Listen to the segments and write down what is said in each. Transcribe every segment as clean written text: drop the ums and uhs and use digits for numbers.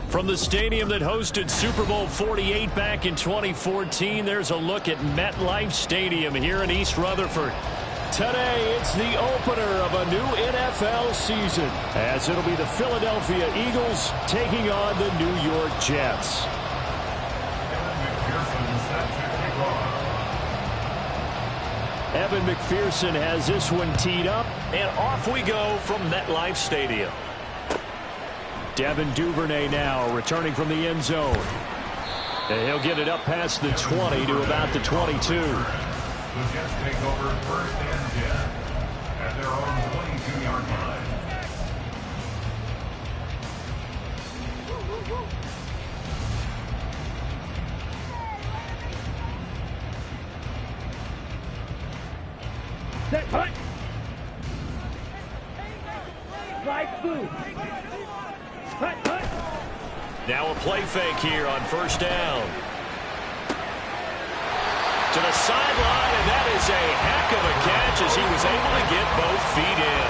From the stadium that hosted Super Bowl 48 back in 2014, there's a look at MetLife Stadium here in East Rutherford. Today, it's the opener of a new NFL season, as it'll be the Philadelphia Eagles taking on the New York Jets. Evan McPherson has this one teed up, and off we go from MetLife Stadium. Devin Duvernay now returning from the end zone. And he'll get it up past the 20 to about the 22. The Jets take over first and 10 at their own 22-yard line. Set, hut. Right through. Hut, hut. Now a play fake here on first down. To the sideline, and that is a heck of a catch as he was able to get both feet in.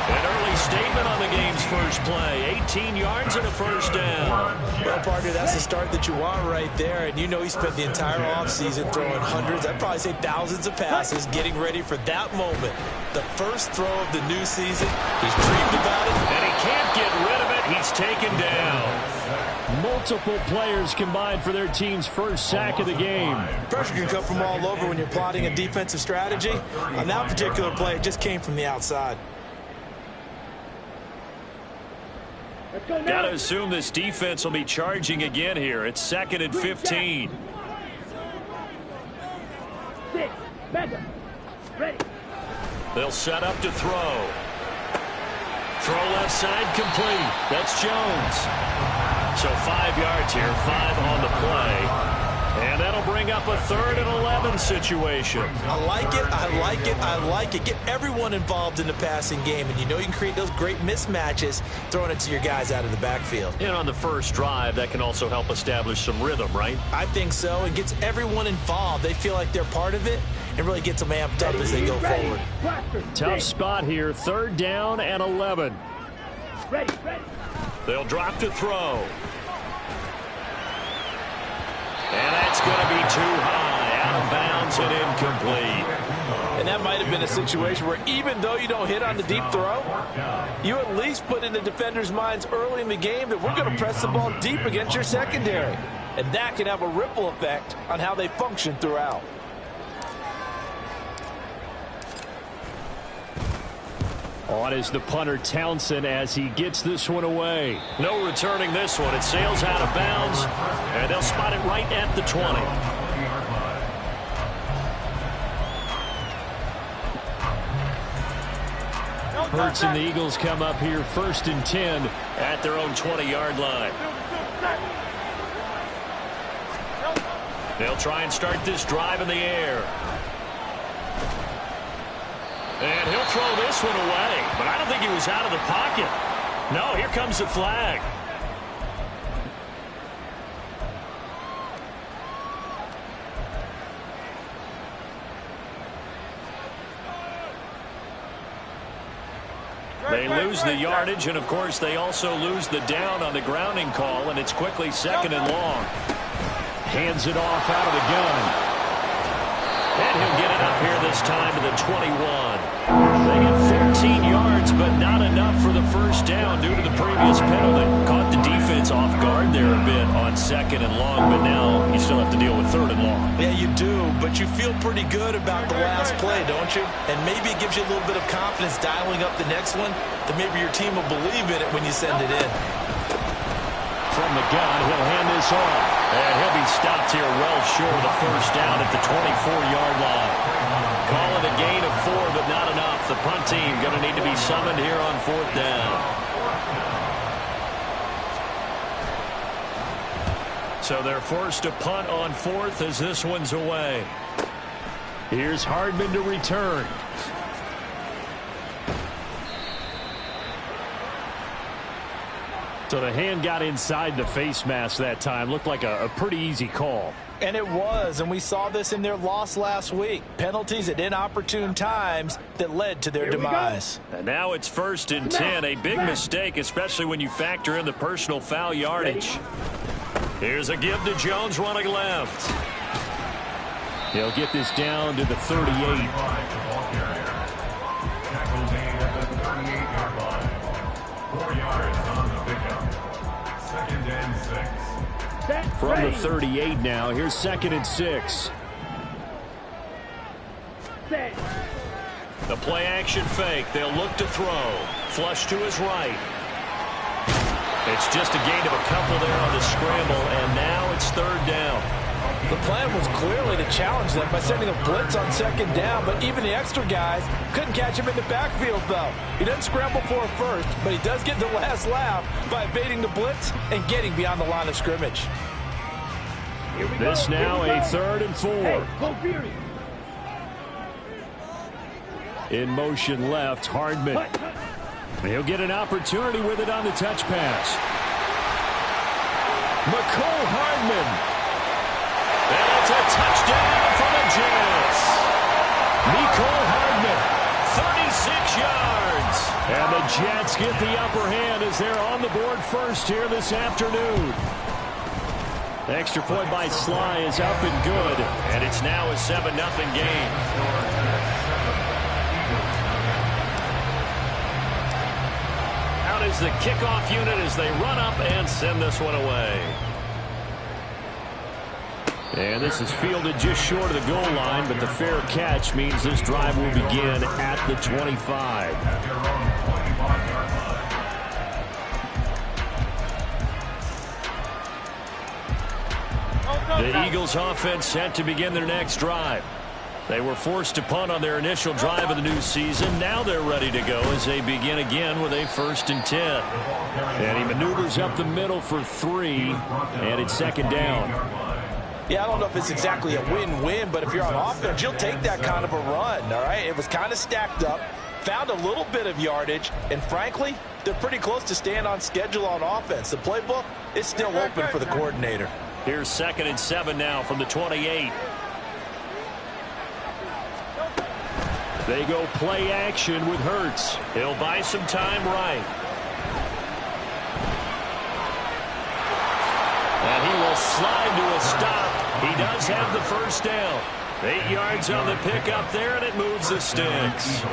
An early statement on the game's first play. 18 yards and a first down. Well, partner, that's the start that you want right there. And you know he spent the entire offseason throwing hundreds, I'd probably say thousands of passes, getting ready for that moment. The first throw of the new season. He's dreamed about it. And he can't get rid of it. He's taken down. Multiple players combined for their team's first sack of the game. Pressure can come from all over when you're plotting a defensive strategy. On that particular play, it just came from the outside. Got to assume this defense will be charging again here. It's 2nd and 15. They'll set up to throw. Throw left side complete. That's Jones. So 5 yards here, 5 on the play. And that'll bring up a 3rd and 11 situation. I like it, I like it, I like it. Get everyone involved in the passing game, and you know you can create those great mismatches throwing it to your guys out of the backfield. And on the first drive, that can also help establish some rhythm, right? I think so. It gets everyone involved. They feel like they're part of it, and really gets them amped up as they go forward. Tough spot here, 3rd down and 11. They'll drop to throw. And that's going to be too high, out of bounds and incomplete. And that might have been a situation where even though you don't hit on the deep throw, you at least put in the defender's minds early in the game that we're going to press the ball deep against your secondary. And that can have a ripple effect on how they function throughout. On is the punter Townsend as he gets this one away. No returning this one. It sails out of bounds, and they'll spot it right at the 20. Hurts and the Eagles come up here 1st and 10 at their own 20-yard line. They'll try and start this drive in the air. And he'll throw this one away, but I don't think he was out of the pocket. No, here comes the flag. They lose the yardage, and of course they also lose the down on the grounding call, and it's quickly 2nd and long. Hands it off out of the gun. And he'll get it up here this time to the 21. They get 14 yards, but not enough for the first down due to the previous penalty. Caught the defense off guard there a bit on 2nd and long, but now you still have to deal with 3rd and long. Yeah, you do, but you feel pretty good about the last play, don't you? And maybe it gives you a little bit of confidence dialing up the next one, that maybe your team will believe in it when you send it in. From the gun, he'll hand this off. And he'll be stopped here well short of the first down at the 24-yard line. Call it a gain of 4, but not enough. The punt team going to need to be summoned here on 4th down. So they're forced to punt on 4th as this one's away. Here's Hardman to return. So the hand got inside the face mask that time. Looked like a pretty easy call. And it was, and we saw this in their loss last week. Penalties at inopportune times that led to their demise. And now it's 1st and 10, a big mistake, especially when you factor in the personal foul yardage. Here's a give to Jones running left. He'll get this down to the 38. Tackle made at the 38-yard line. 4 yards on the pickup. 2nd and 6. From the 38 now, here's 2nd and 6. The play action fake. They'll look to throw. Flush to his right. It's just a gain of a couple there on the scramble, and now it's 3rd down. The plan was clearly to challenge them by sending a blitz on 2nd down, but even the extra guys couldn't catch him in the backfield, though. He doesn't scramble for a first, but he does get the last laugh by evading the blitz and getting beyond the line of scrimmage. This now a 3rd and 4. In motion left, Hardman. He'll get an opportunity with it on the touch pass. McCole Hardman. And it's a touchdown for the Jets. McCole Hardman, 36 yards. And the Jets get the upper hand as they're on the board first here this afternoon. The extra point by Sly is up and good. And it's now a 7-0 game. Out is the kickoff unit as they run up and send this one away. And this is fielded just short of the goal line, but the fair catch means this drive will begin at the 25. The Eagles offense set to begin their next drive. They were forced to punt on their initial drive of the new season. Now they're ready to go as they begin again with a 1st and 10. And he maneuvers up the middle for 3, and it's 2nd down. Yeah, I don't know if it's exactly a win-win, but if you're on offense, you'll take that kind of a run, all right? It was kind of stacked up, found a little bit of yardage, and frankly, they're pretty close to staying on schedule on offense. The playbook is still open for the coordinator. Here's 2nd and 7 now from the 28. They go play action with Hurts. He'll buy some time right. And he will slide to a stop. He does have the 1st down. 8 yards on the pickup there, and it moves the sticks.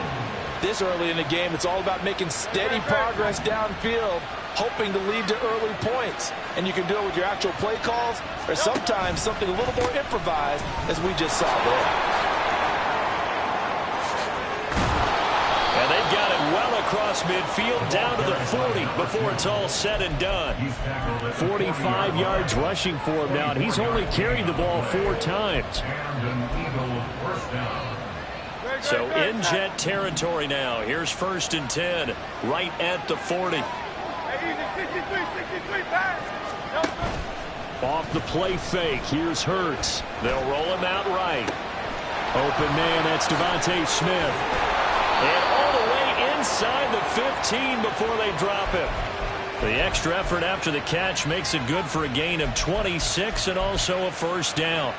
This early in the game, it's all about making steady progress downfield, hoping to lead to early points. And you can do it with your actual play calls or sometimes something a little more improvised, as we just saw there. And they've got it well across midfield down to the 40 before it's all said and done. 45 yards rushing for him now, and he's only carried the ball 4 times. So in Jet territory now. Here's 1st and 10 right at the 40. Off the play fake. Here's Hurts. They'll roll him out right. Open man, that's Devontae Smith. And all the way inside the 15 before they drop him. The extra effort after the catch makes it good for a gain of 26 and also a 1st down.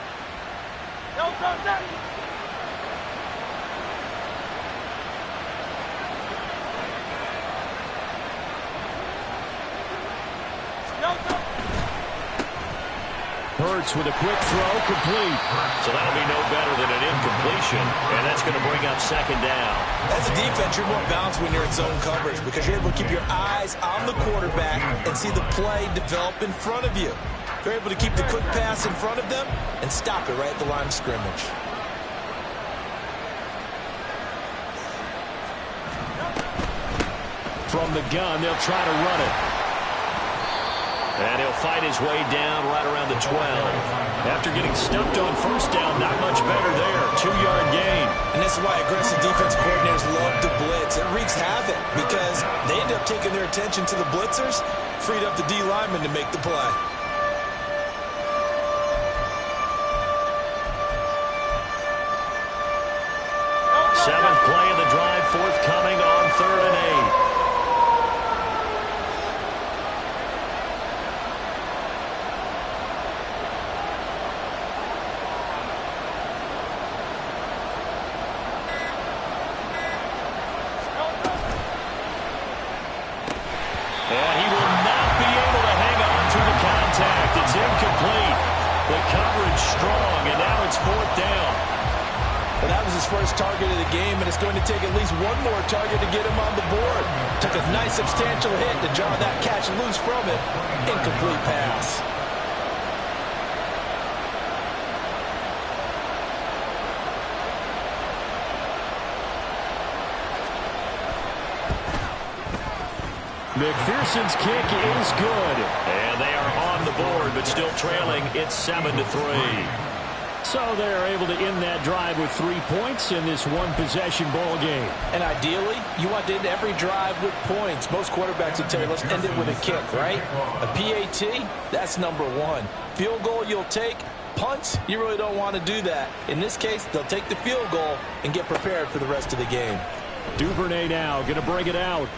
Hurts with a quick throw, complete. So that'll be no better than an incompletion, and that's going to bring up 2nd down. As a defense, you're more balanced when you're in zone coverage because you're able to keep your eyes on the quarterback and see the play develop in front of you. You're able to keep the quick pass in front of them and stop it right at the line of scrimmage. From the gun, they'll try to run it. And he'll fight his way down right around the 12. After getting stuffed on 1st down, not much better there. 2-yard gain. And this is why aggressive defense coordinators love to blitz. It wreaks havoc because they end up taking their attention to the blitzers, freed up the D lineman to make the play. Seventh play of the drive, forthcoming on 3rd and 8. And he will not be able to hang on through the contact. It's incomplete. The coverage strong, and now it's 4th down. Well, that was his first target of the game, and it's going to take at least one more target to get him on the board. Took a nice substantial hit to draw that catch loose from it. Incomplete pass. McPherson's kick is good. And they are on the board, but still trailing. It's 7-3. So they're able to end that drive with 3 points in this one-possession ball game. And ideally, you want to end every drive with points. Most quarterbacks would tell you, let's end it with a kick, right? A PAT, that's number 1. Field goal you'll take. Punts, you really don't want to do that. In this case, they'll take the field goal and get prepared for the rest of the game. Duvernay now going to bring it out.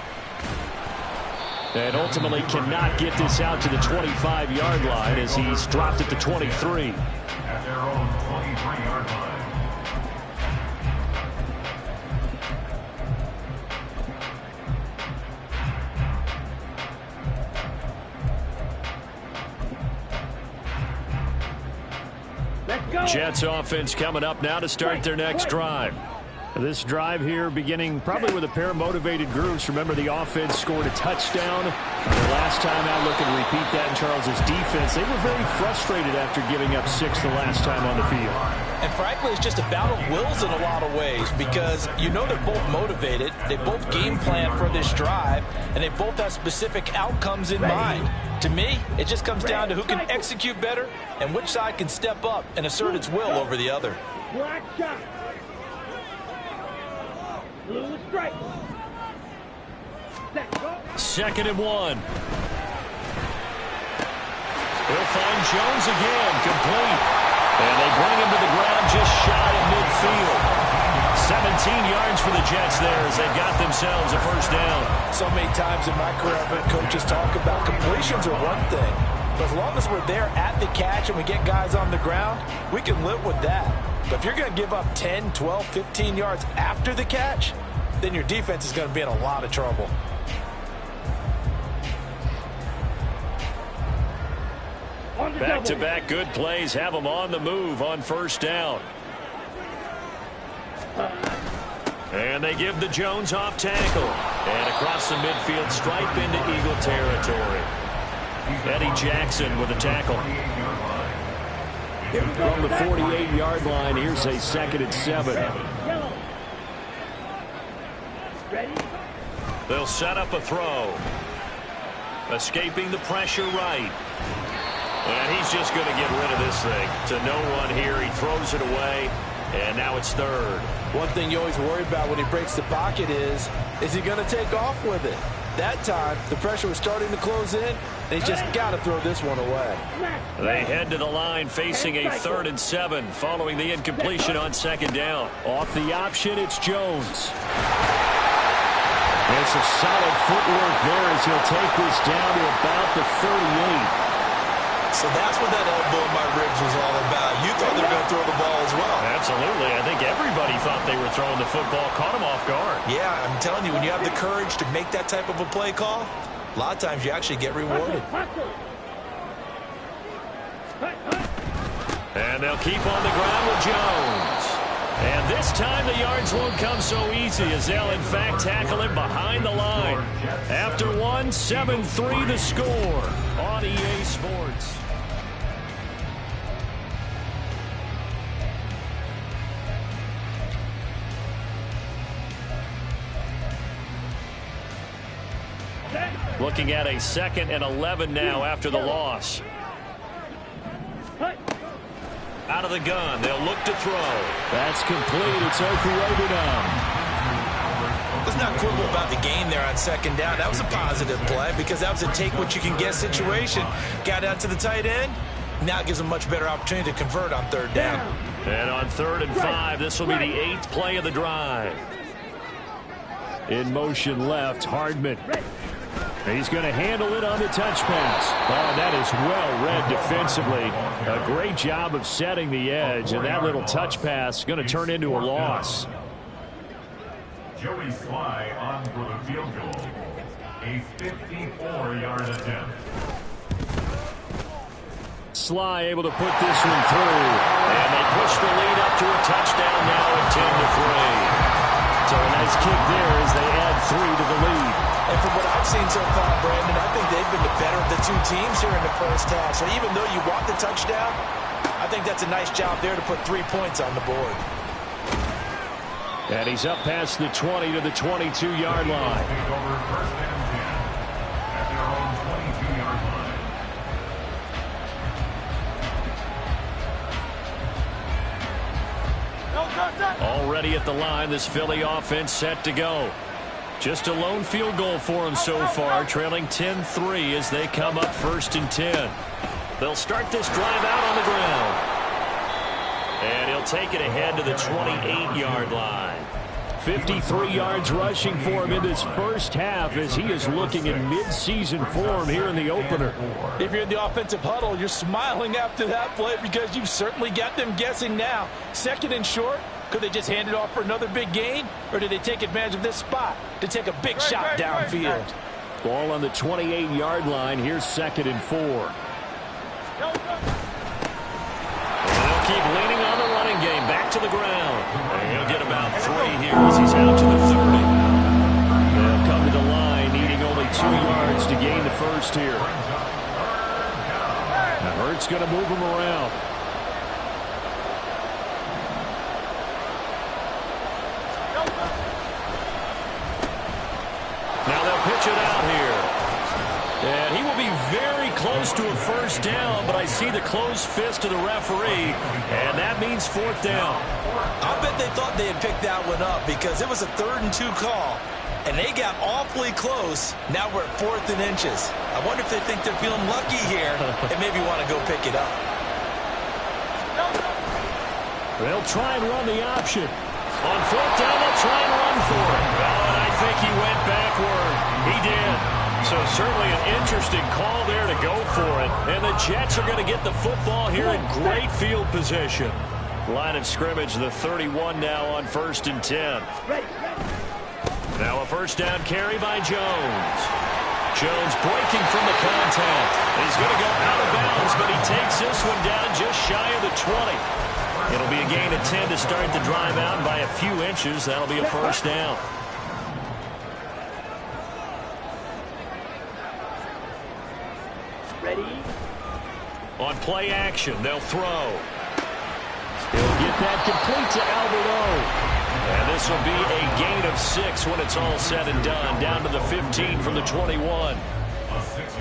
And ultimately cannot get this out to the 25-yard line as he's dropped at the 23. At their own 23-yard line. Let's go. Jets offense coming up now to start their next drive. This drive here beginning probably with a pair of motivated groups. Remember, the offense scored a touchdown. The last time out, looking to repeat that in Charles's defense. They were very frustrated after giving up 6 the last time on the field. And frankly, it's just a battle of wills in a lot of ways because you know they're both motivated. They both game plan for this drive, and they both have specific outcomes in mind. To me, it just comes down to who can execute better and which side can step up and assert its will over the other. Black shot. Blue strike. Set, go. 2nd and 1. He'll find Jones again, complete. And they bring him to the ground just shy of midfield. 17 yards for the Jets there as they've got themselves a first down. So many times in my career, I've heard coaches talk about completions are one thing. But as long as we're there at the catch and we get guys on the ground, we can live with that. But if you're going to give up 10, 12, 15 yards after the catch, then your defense is going to be in a lot of trouble. Back-to-back good plays have them on the move on first down. And they give the Jones off tackle. And across the midfield stripe into Eagle territory. Eddie Jackson with a tackle. From the 48-yard line, here's a 2nd and 7. Yellow. Ready? They'll set up a throw. Escaping the pressure right. And he's just going to get rid of this thing. To no one here. He throws it away. And now it's 3rd. One thing you always worry about when he breaks the pocket is he going to take off with it? That time, the pressure was starting to close in, and he's just got to throw this one away. They head to the line facing a 3rd and 7 following the incompletion on 2nd down. Off the option, it's Jones. And it's a solid footwork there as he'll take this down to about the 38. So that's what that elbow in my ribs was all about. You thought they were going to throw the ball as well. Absolutely. I think everybody thought they were throwing the football, caught him off guard. Yeah, I'm telling you, when you have the courage to make that type of a play call, a lot of times you actually get rewarded. And they'll keep on the ground with Jones. And this time the yards won't come so easy as they'll in fact tackle him behind the line. After 7-3 the score on EA Sports. Looking at a 2nd and 11 now after the loss. Out of the gun. They'll look to throw. That's complete. It's Okuwebunam. Let's not quibble about the gain there on 2nd down. That was a positive play because that was a take-what-you-can-get situation. Got out to the tight end. Now it gives them a much better opportunity to convert on 3rd down. And on 3rd and 5, this will be the 8th play of the drive. In motion left, Hardman. He's going to handle it on the touch pass. Oh, that is well read defensively. A great job of setting the edge, and that little touch pass is going to turn into a loss. Joey Sly on for the field goal. a 54-yard attempt. Sly able to put this one through. And they push the lead up to a touchdown now at 10-3. So a nice kick there as they add 3 to the lead. And from what I've seen so far, Brandon, I think they've been the better of the two teams here in the first half. So even though you want the touchdown, I think that's a nice job there to put 3 points on the board. And he's up past the 20 to the 22-yard line. Take over first and 10 at their own 22-yard line. Already at the line, this Philly offense set to go. Just a lone field goal for them so far, trailing 10-3 as they come up 1st and 10. They'll start this drive out on the ground. And he'll take it ahead to the 28-yard line. 53 yards rushing for him in this first half as he is looking in mid-season form here in the opener. If you're in the offensive huddle, you're smiling after that play because you've certainly got them guessing now. 2nd and short, could they just hand it off for another big gain? Or did they take advantage of this spot to take a big shot downfield? Ball on the 28-yard line. Here's 2nd and 4. And they'll keep leaning on the running game. Back to the ground. And he'll get about 3 here as he's out to the 30. They'll come to the line, needing only 2 yards to gain the first here. Now Hurts going to move him around. Now they'll pitch it out here. And he will be very close to a first down, but I see the closed fist of the referee, and that means 4th down. I bet they thought they had picked that one up because it was a 3rd and 2 call, and they got awfully close. Now we're at 4th and inches. I wonder if they think they're feeling lucky here and maybe want to go pick it up. They'll try and run the option. On 4th down, they'll try and run for it. Well, and I think he went backward. He did. So certainly an interesting call there to go for it. And the Jets are going to get the football here in great field position. Line of scrimmage, the 31 now on 1st and 10. Now a first down carry by Jones. Jones breaking from the contact. He's going to go out of bounds, but he takes this one down just shy of the 20. It'll be a gain of 10 to start the drive out by a few inches. That'll be a first down. Ready? On play action, they'll throw. He'll get that complete to Albert O. And this will be a gain of 6 when it's all said and done. Down to the 15 from the 21.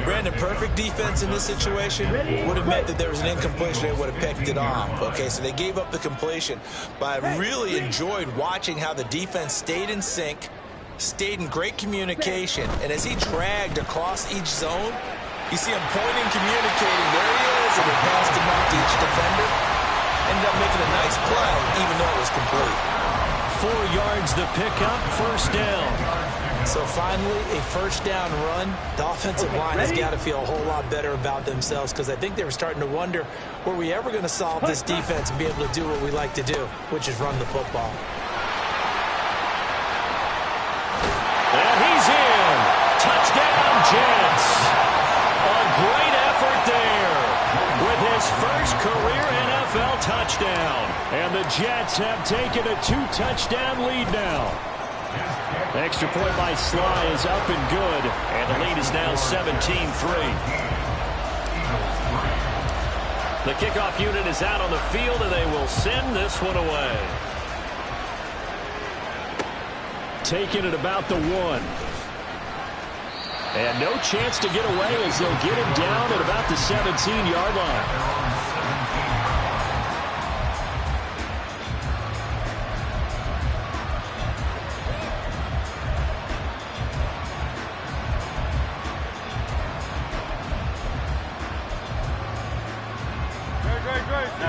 Brandon, perfect defense in this situation would have meant that there was an incompletion. They would have picked it off. Okay, so they gave up the completion. But I really enjoyed watching how the defense stayed in sync, stayed in great communication. And as he dragged across each zone, you see him pointing, communicating. There he is, and he passed him out to each defender. Ended up making a nice play, even though it was complete. 4 yards the pickup, first down. So finally, a first down run. The offensive line has got to feel a whole lot better about themselves because I think they were starting to wonder, were we ever going to solve this defense and be able to do what we like to do, which is run the football. And he's in. Touchdown, Jets. A great effort there with his first career NFL touchdown. And the Jets have taken a 2-touchdown lead now. Extra point by Sly is up and good, and the lead is now 17-3. The kickoff unit is out on the field, and they will send this one away. Taking it about the 1. And no chance to get away as they'll get him down at about the 17-yard line.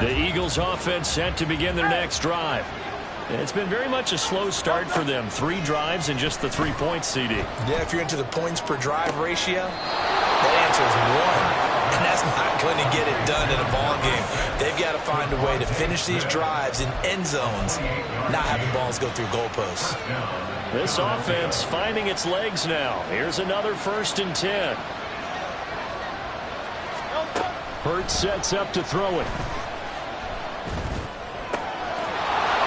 The Eagles offense set to begin their next drive. It's been very much a slow start for them. 3 drives and just the 3 points, CD. Yeah, if you're into the points per drive ratio, That answer is one. And that's not going to get it done in a ball game. They've got to find a way to finish these drives in end zones, not having balls go through goalposts. This offense finding its legs now. Here's another 1st and 10. Hurts sets up to throw it.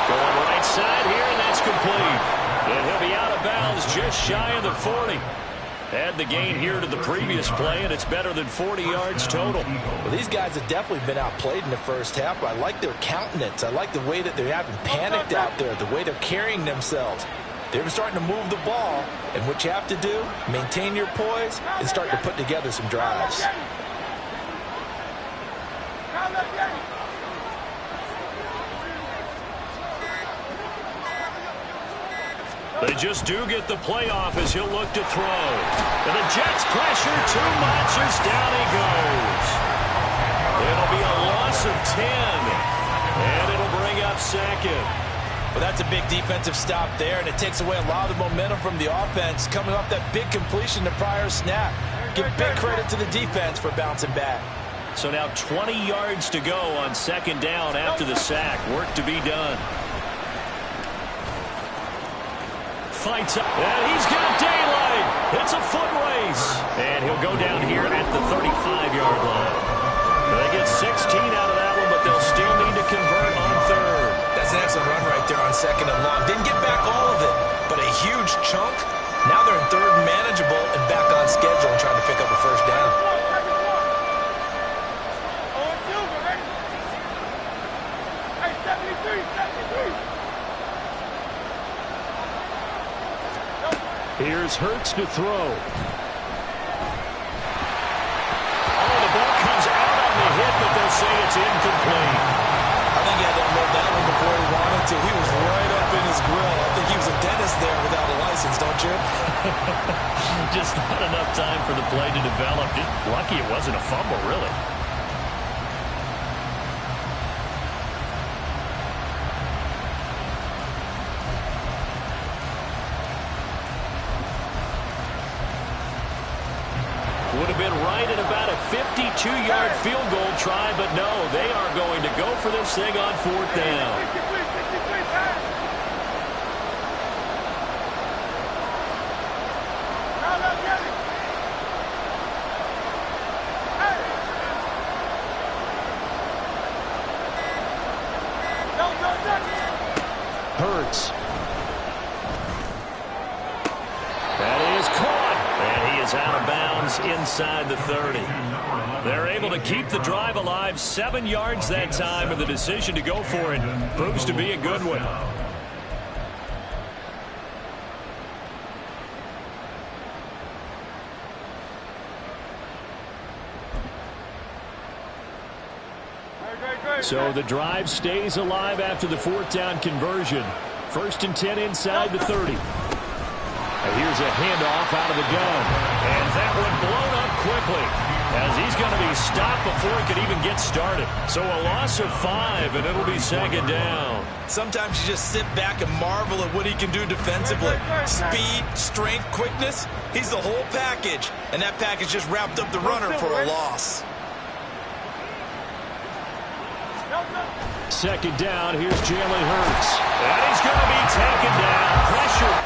Going right side here, and that's complete. And he'll be out of bounds just shy of the 40. Add the gain here to the previous play, and it's better than 40 yards total. Well, these guys have definitely been outplayed in the first half, but I like their countenance. I like the way that they haven't panicked out there, the way they're carrying themselves. They're starting to move the ball, and what you have to do, maintain your poise and start to put together some drives. They just do get the playoff as he'll look to throw. And the Jets pressure too much as down he goes. It'll be a loss of 10. And it'll bring up 2nd. Well, that's a big defensive stop there, and it takes away a lot of the momentum from the offense coming off that big completion the prior snap. Give big credit to the defense for bouncing back. So now 20 yards to go on 2nd down after the sack. Work to be done. Fights up, and he's got daylight. It's a foot race. And he'll go down here at the 35-yard line. They get 16 out of that one, but they'll still need to convert on 3rd. That's an excellent run right there on 2nd and long. Didn't get back all of it, but a huge chunk. Now they're in 3rd and manageable and back on schedule and trying to pick up a 1st down. Here's Hurts to throw. Oh, the ball comes out on the hit, but they'll say it's incomplete. I think he had to unload that one before he wanted to. He was right up in his grill. I think he was a dentist there without a license, don't you? Just not enough time for the play to develop. Just lucky it wasn't a fumble, really. Would have been right at about a 52-yard field goal try, but no, they are going to go for this thing on 4th down. Hurts. That is caught, and he is out of bounds inside the 30. They're able to keep the drive alive, 7 yards that time, and the decision to go for it proves to be a good one. So the drive stays alive after the 4th down conversion. 1st and 10 inside the 30. And here's a handoff out of the gun. And that one blown up quickly as he's going to be stopped before he could even get started. So a loss of 5, and it'll be 2nd down. Sometimes you just sit back and marvel at what he can do defensively. Speed, strength, quickness. He's the whole package. And that package just wrapped up the runner for a loss. 2nd down, here's Jalen Hurts. And he's going to be taken down. Pressure.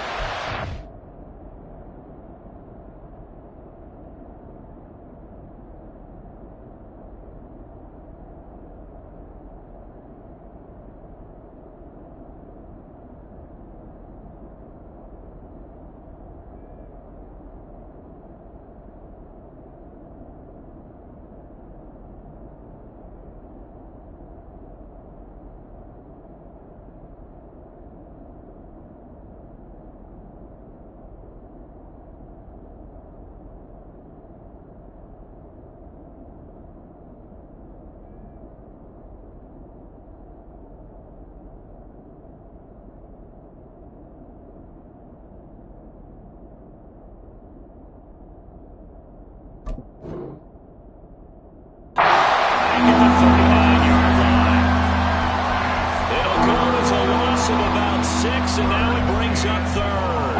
And now it brings up 3rd.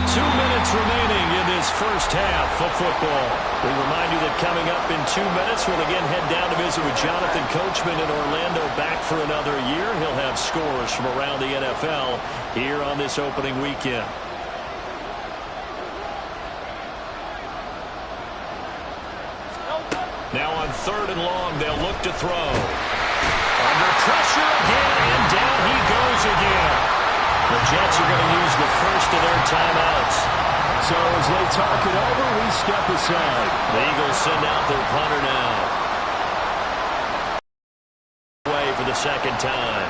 2 minutes remaining in this first half of football. We remind you that coming up in 2 minutes, we'll again head down to visit with Jonathan Coachman in Orlando, back for another year. He'll have scores from around the NFL here on this opening weekend. Now on 3rd and long, they'll look to throw. Under pressure again, and down he goes again. The Jets are going to use the first of their timeouts. So as they talk it over, we step aside. The Eagles send out their punter now. Away for the second time.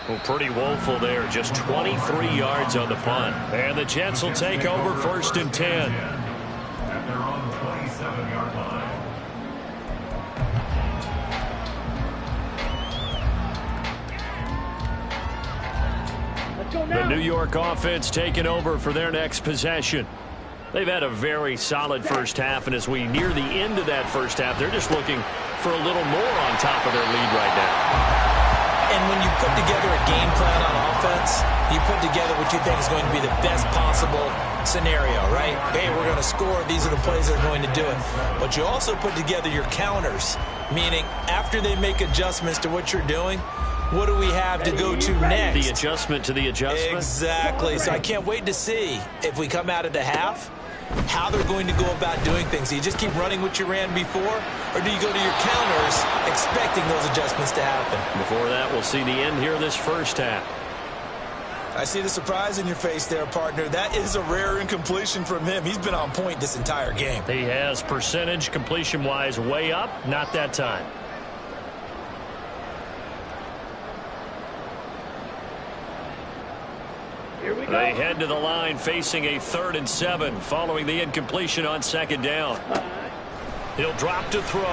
Well, pretty woeful there. Just 23 yards on the punt. And the Jets will take over 1st and 10. And they're on the 27-yard line. Let's go The now. New York offense taking over for their next possession. They've had a very solid first half, and as we near the end of that first half, they're just looking for a little more on top of their lead right now. And when you put together a game plan on offense, you put together what you think is going to be the best possible scenario, right? Hey, we're going to score. These are the plays that are going to do it. But you also put together your counters, meaning after they make adjustments to what you're doing, what do we have to go to next? The adjustment to the adjustment? Exactly. So I can't wait to see if we come out of the half, how they're going to go about doing things. Do you just keep running what you ran before, or do you go to your counters expecting those adjustments to happen? Before that, we'll see the end here of this first half. I see the surprise in your face there, partner. That is a rare incompletion from him. He's been on point this entire game. He has percentage completion-wise way up, not that time. Here we go. They head to the line facing a 3rd and 7 following the incompletion on 2nd down. He'll drop to throw.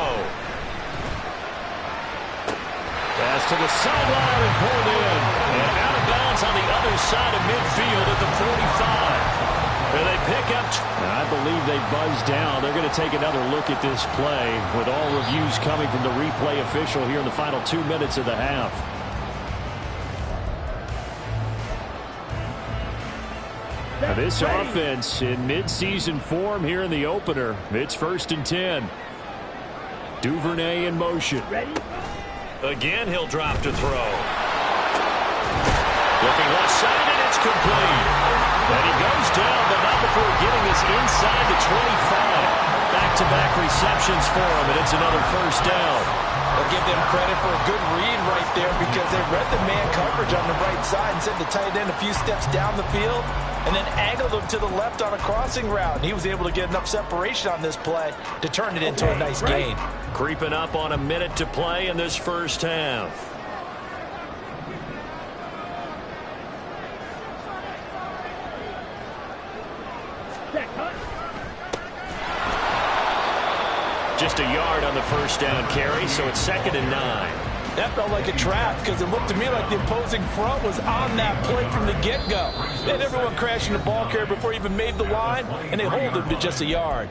Pass to the sideline and pulled in. And out of bounds on the other side of midfield at the 45. And they pick up. I believe they buzzed down. They're going to take another look at this play with all reviews coming from the replay official here in the final 2 minutes of the half. This offense in midseason form here in the opener. It's 1st and 10. Duvernay in motion. Ready? Again, he'll drop to throw. Looking left side, and it's complete. And he goes down, but not before getting this inside the 25. Back-to-back receptions for him, and it's another 1st down. I'll give them credit for a good read right there because they read the man coverage on the right side and sent the tight end a few steps down the field and then angled him to the left on a crossing route. And he was able to get enough separation on this play to turn it into a nice gain. Creeping up on a minute to play in this first half. Check, huh? Just a yard on the 1st down carry, so it's 2nd and 9. That felt like a trap because it looked to me like the opposing front was on that play from the get-go. They had everyone crashing the ball carrier before he even made the line, and they hold him to just a yard.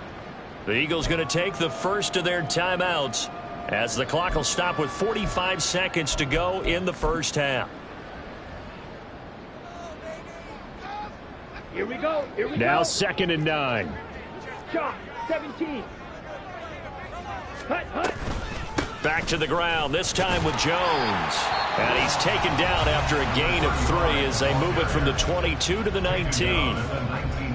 The Eagles going to take the first of their timeouts as the clock will stop with 45 seconds to go in the first half. Here we go. Here we Now go. 2nd and 9. Shot. 17. Hut, hut. Back to the ground, this time with Jones. And he's taken down after a gain of 3 as they move it from the 22 to the 19.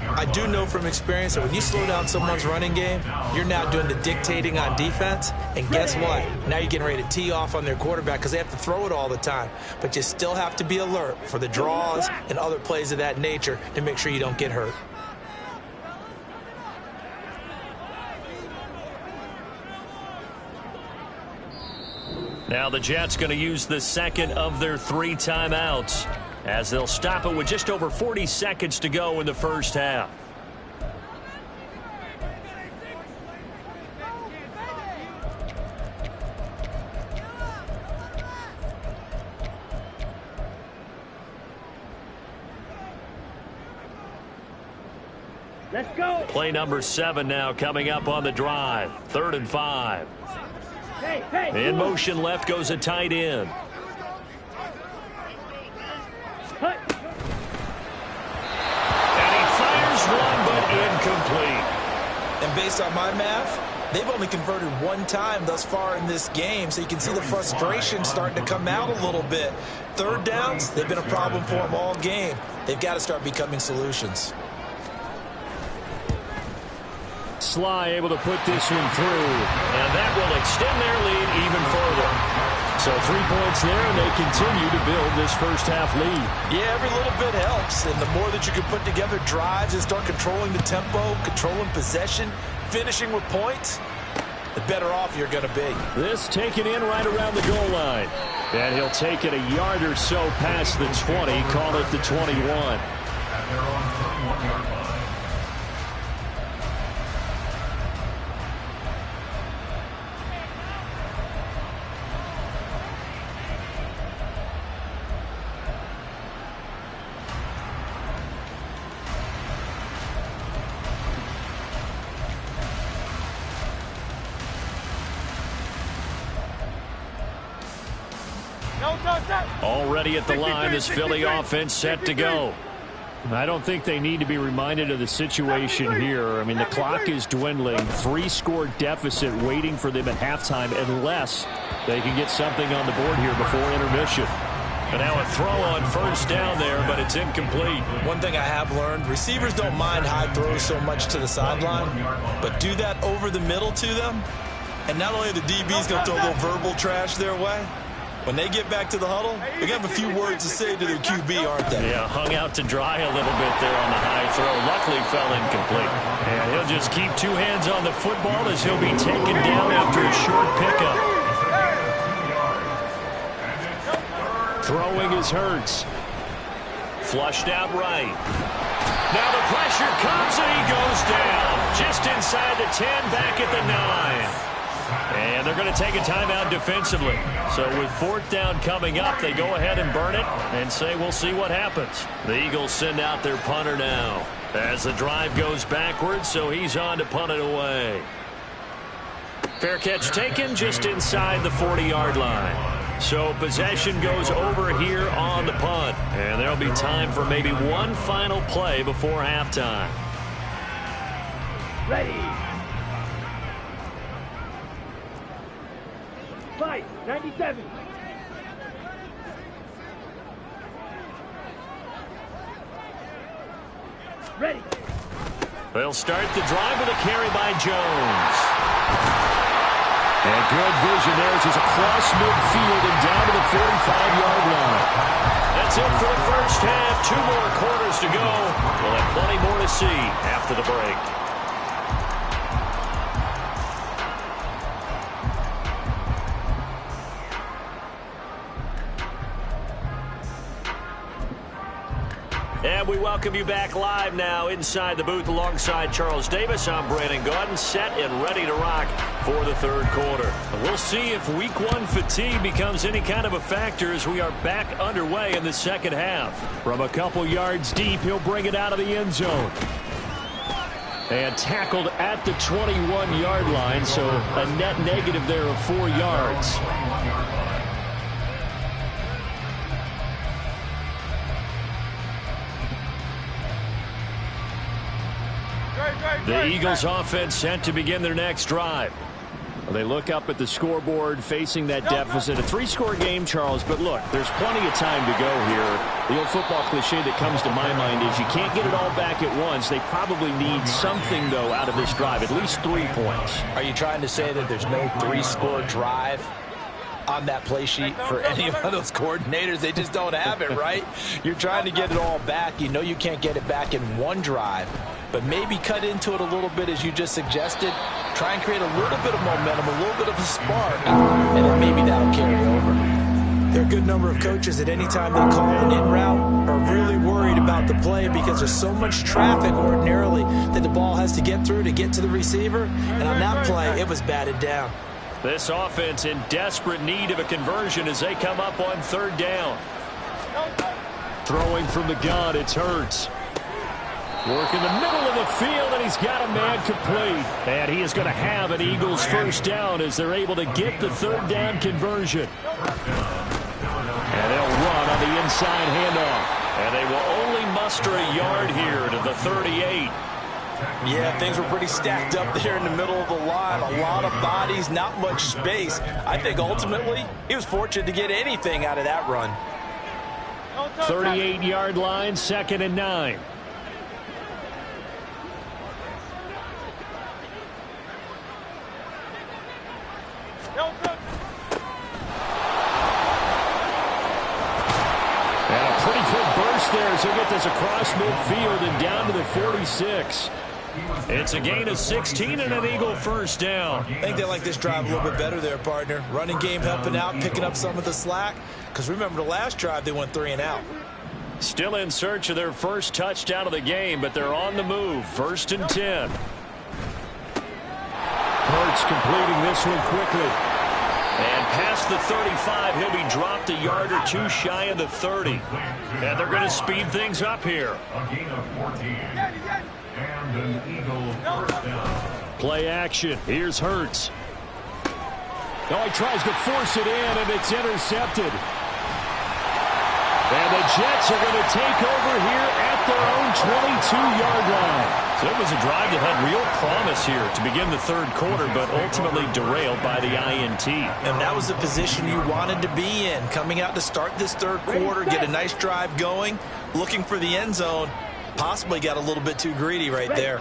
I do know from experience that when you slow down someone's running game, you're now doing the dictating on defense. And guess what? Now you're getting ready to tee off on their quarterback because they have to throw it all the time. But you still have to be alert for the draws and other plays of that nature to make sure you don't get hurt. Now the Jets going to use the second of their 3 timeouts as they'll stop it with just over 40 seconds to go in the first half. Let's go. Play number 7 now coming up on the drive. 3rd and 5. Hey, In motion left goes a tight end. Hut. And he fires one, but incomplete. And based on my math, they've only converted one time thus far in this game, so you can see the frustration starting to come out a little bit. Third downs, they've been a problem for them all game. They've got to start becoming solutions. Sly able to put this one through, and that will extend their lead even further. So 3 points there, and they continue to build this first half lead. Yeah, every little bit helps, and the more that you can put together drives and start controlling the tempo, controlling possession, finishing with points, the better off you're going to be. This taken in right around the goal line. And he'll take it a yard or so past the 20, call it the 21. At their own 21-yard line. Already at the line, this Philly offense set to go. I don't think they need to be reminded of the situation here. I mean, the clock is dwindling. 3-score deficit waiting for them at halftime unless they can get something on the board here before intermission. And now a throw on first down there, but it's incomplete. One thing I have learned, receivers don't mind high throws so much to the sideline, but do that over the middle to them, and not only are the DBs going to throw a little verbal trash their way, when they get back to the huddle, they're going to have a few words to say to their QB, aren't they? Yeah, hung out to dry a little bit there on the high throw. Luckily fell incomplete. And he'll just keep 2 hands on the football as he'll be taken down after a short pickup. Throwing is Hurts. Flushed out right. Now the pressure comes and he goes down. Just inside the 10, back at the 9. And they're going to take a timeout defensively. So with 4th down coming up, they go ahead and burn it and say we'll see what happens. The Eagles send out their punter now as the drive goes backwards, so he's on to punt it away. Fair catch taken just inside the 40-yard line. So possession goes over here on the punt. And there'll be time for maybe one final play before halftime. Ready. Fight, 97. Ready. They'll start the drive with a carry by Jones. And good vision there as he's across midfield and down to the 45-yard line. That's it for the first half. 2 more quarters to go. We'll have plenty more to see after the break. And we welcome you back live now inside the booth alongside Charles Davis. I'm Brandon Gaudin, set and ready to rock for the 3rd quarter. And we'll see if week 1 fatigue becomes any kind of a factor as we are back underway in the 2nd half. From a couple yards deep, he'll bring it out of the end zone. And tackled at the 21-yard line, so a net negative there of 4 yards. The Eagles offense set to begin their next drive. Well, they look up at the scoreboard facing that deficit. A 3-score game, Charles, but look, there's plenty of time to go here. The old football cliche that comes to my mind is you can't get it all back at once. They probably need something, though, out of this drive, at least 3 points. Are you trying to say that there's no 3-score drive on that play sheet for any of those coordinators? They just don't have it, right? You're trying to get it all back. You know you can't get it back in one drive, but maybe cut into it a little bit as you just suggested. Try and create a little bit of momentum, a little bit of a spark, and then maybe that'll carry over. There are a good number of coaches that any time they call an in route are really worried about the play because there's so much traffic ordinarily that the ball has to get through to get to the receiver, and on that play, it was batted down. This offense in desperate need of a conversion as they come up on 3rd down. Throwing from the gun, it's Hurts. Work in the middle of the field, and he's got a man complete. And he is going to have an Eagles first down as they're able to get the third down conversion. And they'll run on the inside handoff. And they will only muster a yard here to the 38. Yeah, things were pretty stacked up there in the middle of the line. A lot of bodies, not much space. I think ultimately he was fortunate to get anything out of that run. 38-yard line, 2nd and 9. And a pretty good burst there as he'll get this across midfield and down to the 46. It's a gain of 16 and an Eagle first down. I think they like this drive a little bit better there, partner. Running game helping out, picking up some of the slack. Because remember the last drive, they went 3 and out. Still in search of their first touchdown of the game, but they're on the move. 1st and 10. Hurts completing this one quickly. And past the 35, he'll be dropped a yard or two shy of the 30. And they're going to speed things up here. A gain of 14. And an Eagle first down. Play action. Here's Hurts. Oh, he tries to force it in, and it's intercepted. And the Jets are going to take over here at their own 22-yard line. So it was a drive that had real promise here to begin the third quarter, but ultimately derailed by the INT. And that was the position you wanted to be in. Coming out to start this third quarter, get a nice drive going, looking for the end zone. Possibly got a little bit too greedy right there.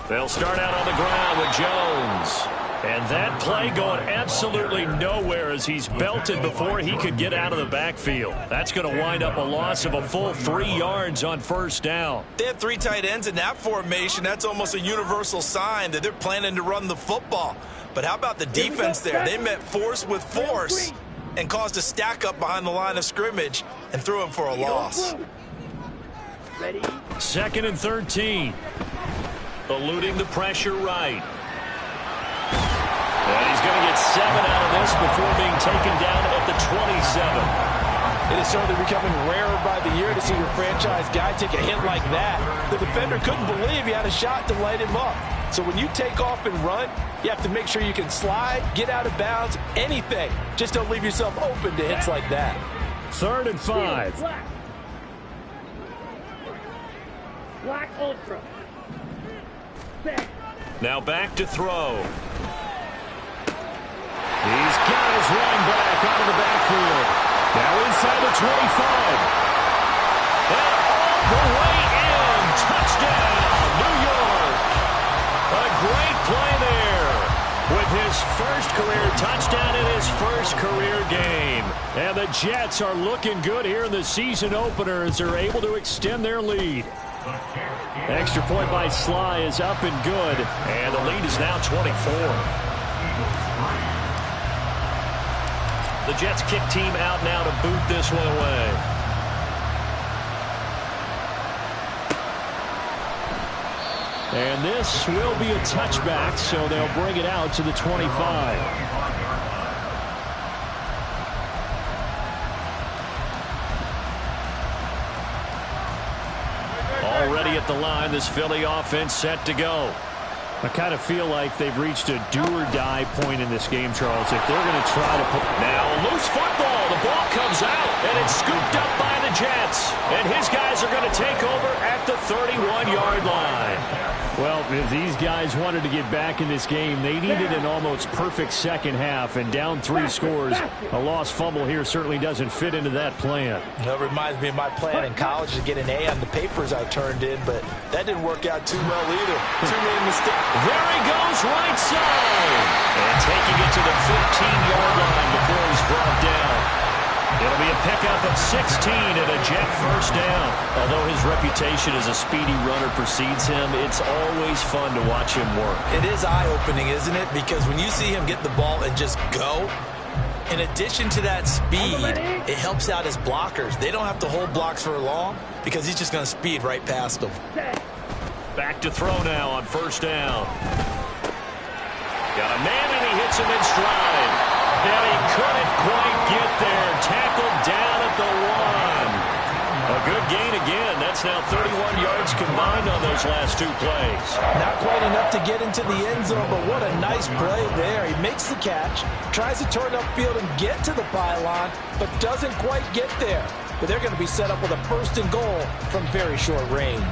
They'll start out on the ground with Jones. And that play going absolutely nowhere as he's belted before he could get out of the backfield. That's going to wind up a loss of a full 3 yards on first down. They have 3 tight ends in that formation. That's almost a universal sign that they're planning to run the football. But how about the defense there? They met force with force and caused a stack up behind the line of scrimmage and threw him for a loss. Ready? 2nd and 13. Eluding the pressure right. And he's going to get 7 out of this before being taken down at the 27. It is certainly becoming rarer by the year to see your franchise guy take a hit like that. The defender couldn't believe he had a shot to light him up. So when you take off and run, you have to make sure you can slide, get out of bounds, anything. Just don't leave yourself open to hits like that. 3rd and 5. Black Ultra. Set. Now back to throw. He's got his running back out of the backfield. Now inside the 25. And all the way in. Touchdown, New York. A great play there with his first career touchdown in his first career game. And the Jets are looking good here in the season opener as they're able to extend their lead. Extra point by Sly is up and good. And the lead is now 24. The Jets kick team out now to boot this one away. And this will be a touchback, so they'll bring it out to the 25. Already at the line, this Philly offense set to go. I kind of feel like they've reached a do-or-die point in this game, Charles. If they're going to try to put... Now, loose football. The ball comes out, and it's scooped up by the Jets. And his guys are going to take over at the 31-yard line. Well, if these guys wanted to get back in this game, they needed an almost perfect second half. And down 3 scores, a lost fumble here certainly doesn't fit into that plan. That reminds me of my plan in college to get an A on the papers I turned in, but that didn't work out too well either. Too many mistakes. There he goes, right side. And taking it to the 15-yard line before he's brought down. It'll be a pickup of 16 and a Jet first down. Although his reputation as a speedy runner precedes him, it's always fun to watch him work. It is eye-opening, isn't it? Because when you see him get the ball and just go, in addition to that speed, it helps out his blockers. They don't have to hold blocks for long because he's just going to speed right past them. Back to throw now on first down. Got a man and he hits him in stride. And he couldn't quite get there. Tackled down at the 1. A good gain again. That's now 31 yards combined. those last two plays. Not quite enough to get into the end zone, but what a nice play there. He makes the catch, tries to turn upfield and get to the pylon, but doesn't quite get there. But they're going to be set up with a 1st and goal from very short range.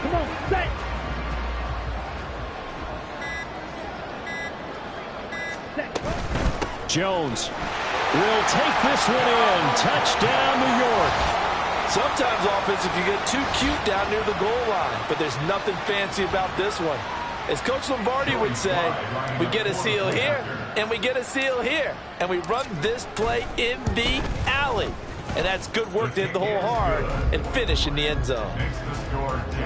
Come on, set. Jones will take this one in. Touchdown, New York. Sometimes offense, if you get too cute down near the goal line, but there's nothing fancy about this one. As Coach Lombardi would say, we get a seal here, and we get a seal here, and we run this play in the alley. And that's good work to hit the hole hard and finish in the end zone.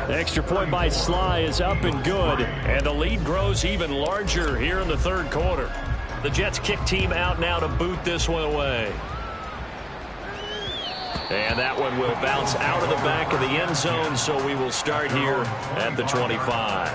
The extra point by Sly is up and good, and the lead grows even larger here in the third quarter. The Jets kick team out now to boot this one away. And that one will bounce out of the back of the end zone, so we will start here at the 25.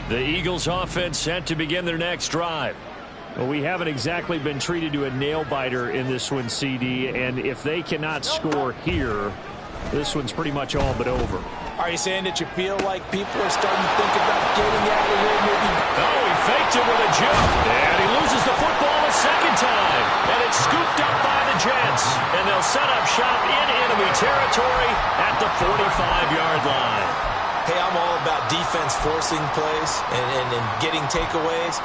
The Eagles offense set to begin their next drive. Well, we haven't exactly been treated to a nail-biter in this one, CD, and if they cannot score here, this one's pretty much all but over. Are you saying that you feel like people are starting to think about getting out of here maybe? Oh, he faked it with a jump, and he loses the football a second time, and it's scooped up by the Jets, and they'll set up shop in enemy territory at the 45-yard line. Hey, I'm all about defense forcing plays and getting takeaways.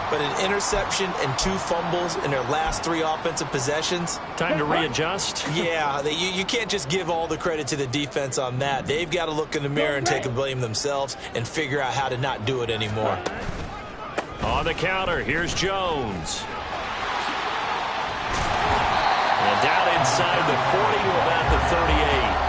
But an interception and 2 fumbles in their last 3 offensive possessions. Time to readjust. Yeah, you can't just give all the credit to the defense on that. They've got to look in the mirror and take a blame themselves and figure out how to not do it anymore. On the counter, here's Jones. And down inside the 40 to about the 38.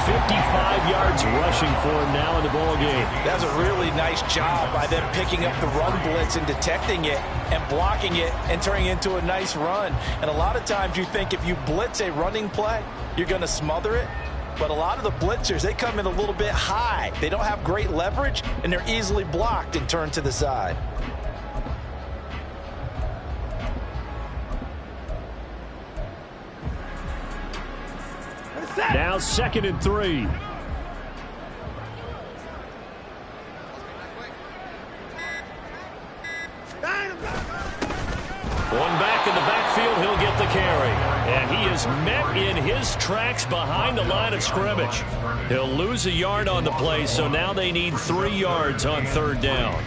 55 yards rushing for him now in the ballgame. That's a really nice job by them picking up the run blitz and detecting it and blocking it and turning it into a nice run. And a lot of times you think if you blitz a running play, you're going to smother it. But a lot of the blitzers, they come in a little bit high. They don't have great leverage, and they're easily blocked and turned to the side. Now 2nd and 3. One back in the backfield, he'll get the carry. And he is met in his tracks behind the line of scrimmage. He'll lose a yard on the play, so now they need 3 yards on 3rd down.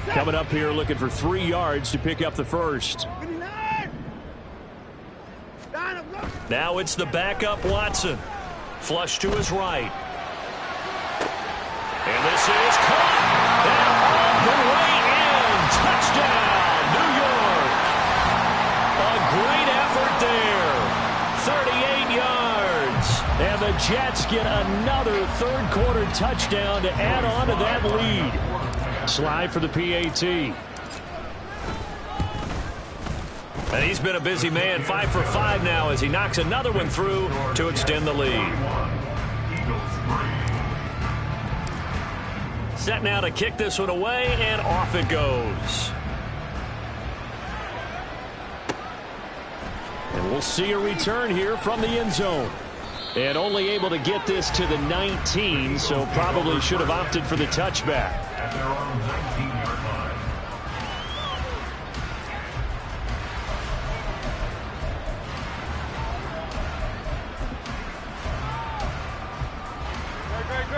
Coming up here looking for 3 yards to pick up the first. Now it's the backup Watson. Flush to his right. And this is caught. And all the way in. Touchdown, New York. A great effort there. 38 yards. And the Jets get another third quarter touchdown to add on to that lead. Slide for the PAT. And he's been a busy man, 5 for 5 now as he knocks another one through to extend the lead. Set now to kick this one away, and off it goes. And we'll see a return here from the end zone. And only able to get this to the 19, so probably should have opted for the touchback. At their own 19-yard line.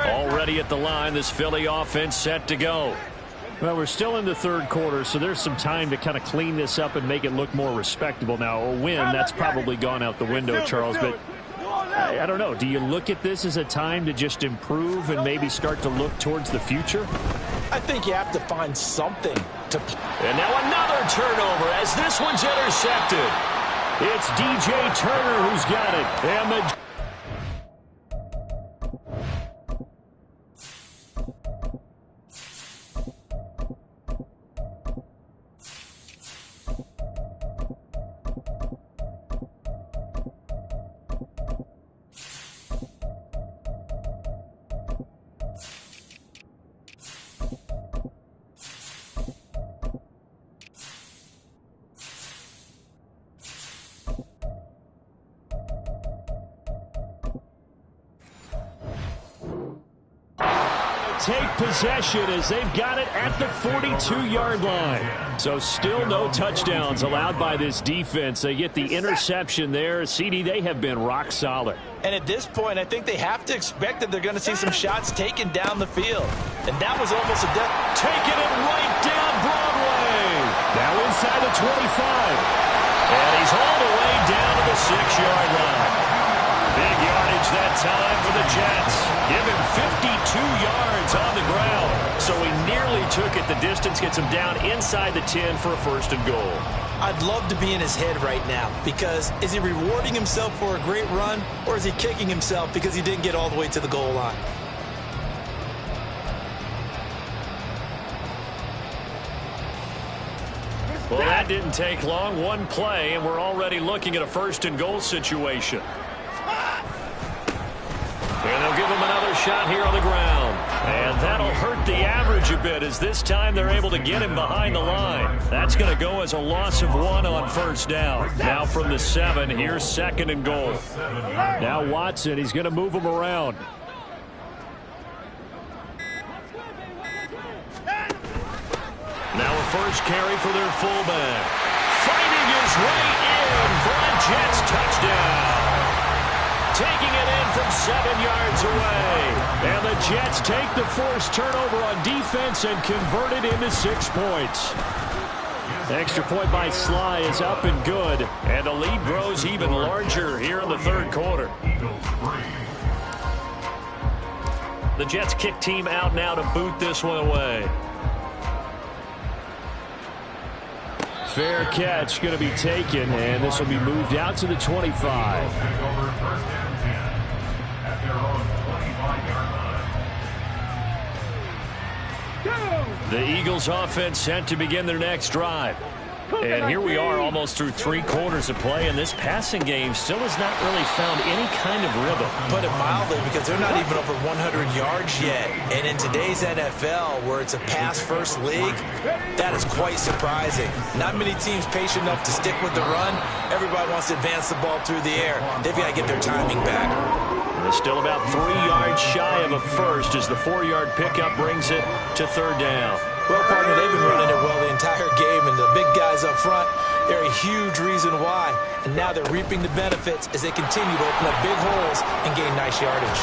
Already at the line, this Philly offense set to go. Well, we're still in the third quarter, so there's some time to kind of clean this up and make it look more respectable. Now, a win, that's probably gone out the window, Charles, but I don't know. Do you look at this as a time to just improve and maybe start to look towards the future? I think you have to find something to play. And now another turnover as this one's intercepted. It's DJ Turner who's got it. And the take possession as they've got it at the 42-yard line. So still no touchdowns allowed by this defense. They get the interception there. CD, they have been rock solid. And at this point, I think they have to expect that they're going to see some shots taken down the field. And that was almost a death. Taking it right down Broadway. Now inside the 25. And he's hauled away down to the 6-yard line. Big yardage that time for the Jets. Give him 52 yards on the ground. So he nearly took it the distance, gets him down inside the 10 for a first and goal. I'd love to be in his head right now because is he rewarding himself for a great run or is he kicking himself because he didn't get all the way to the goal line? Well, that didn't take long. One play, and we're already looking at a first and goal situation. And they'll give him another shot here on the ground. And that'll hurt the average a bit as this time they're able to get him behind the line. That's going to go as a loss of 1 on first down. Now from the 7, here's second and goal. Now Watson, he's going to move him around. Now a first carry for their fullback. Fighting his way in for a Jets touchdown. Taking it in from 7 yards away. And the Jets take the forced turnover on defense and convert it into 6 points. Extra point by Sly is up and good. And the lead grows even larger here in the third quarter. The Jets kick team out now to boot this one away. Fair catch going to be taken, and this will be moved out to the 25. The Eagles offense set to begin their next drive. And here we are almost through 3 quarters of play, and this passing game still has not really found any kind of rhythm. Put it mildly, because they're not even over 100 yards yet. And in today's NFL, where it's a pass-first league, that is quite surprising. Not many teams patient enough to stick with the run. Everybody wants to advance the ball through the air. They've got to get their timing back. They're still about 3 yards shy of a first as the 4-yard pickup brings it to third down. Well, partner, they've been running it well the entire game, and the big guys up front, they're a huge reason why. And now they're reaping the benefits as they continue to open up big holes and gain nice yardage.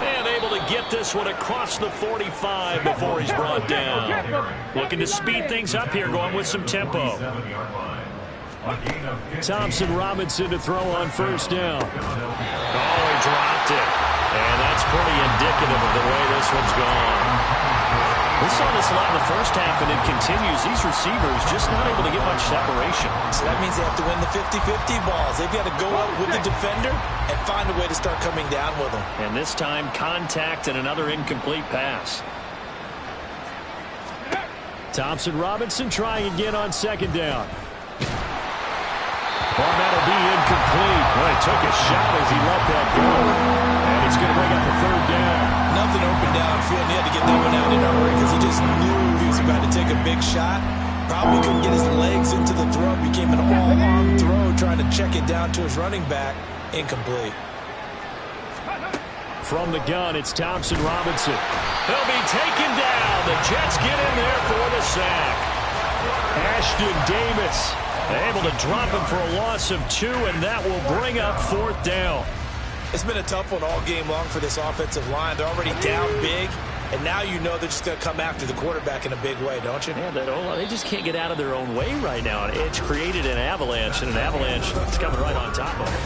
And able to get this one across the 45 before he's brought down. Looking to speed things up here, going with some tempo. Thompson Robinson to throw on first down. Oh, he dropped it. And that's pretty indicative of the way this one's gone. We saw this a lot in the first half, and it continues. These receivers just not able to get much separation. So that means they have to win the 50-50 balls. They've got to go up with the defender and find a way to start coming down with them. And this time, contact and another incomplete pass. Thompson Robinson trying again on second down. Well, that'll be incomplete. Well, he took a shot as he let that go. And it's going to bring up a third down. Nothing open downfield. He had to get that one out in a hurry because he just knew he was about to take a big shot. Probably couldn't get his legs into the throw. Became an all-arm throw trying to check it down to his running back. Incomplete. From the gun, it's Thompson Robinson. He'll be taken down. The Jets get in there for the sack. Ashton Davis able to drop him for a loss of 2, and that will bring up fourth down. It's been a tough one all game long for this offensive line. They're already down big, and now you know they're just going to come after the quarterback in a big way, don't you? Yeah, they just can't get out of their own way right now. It's created an avalanche, and an avalanche is coming right on top of it.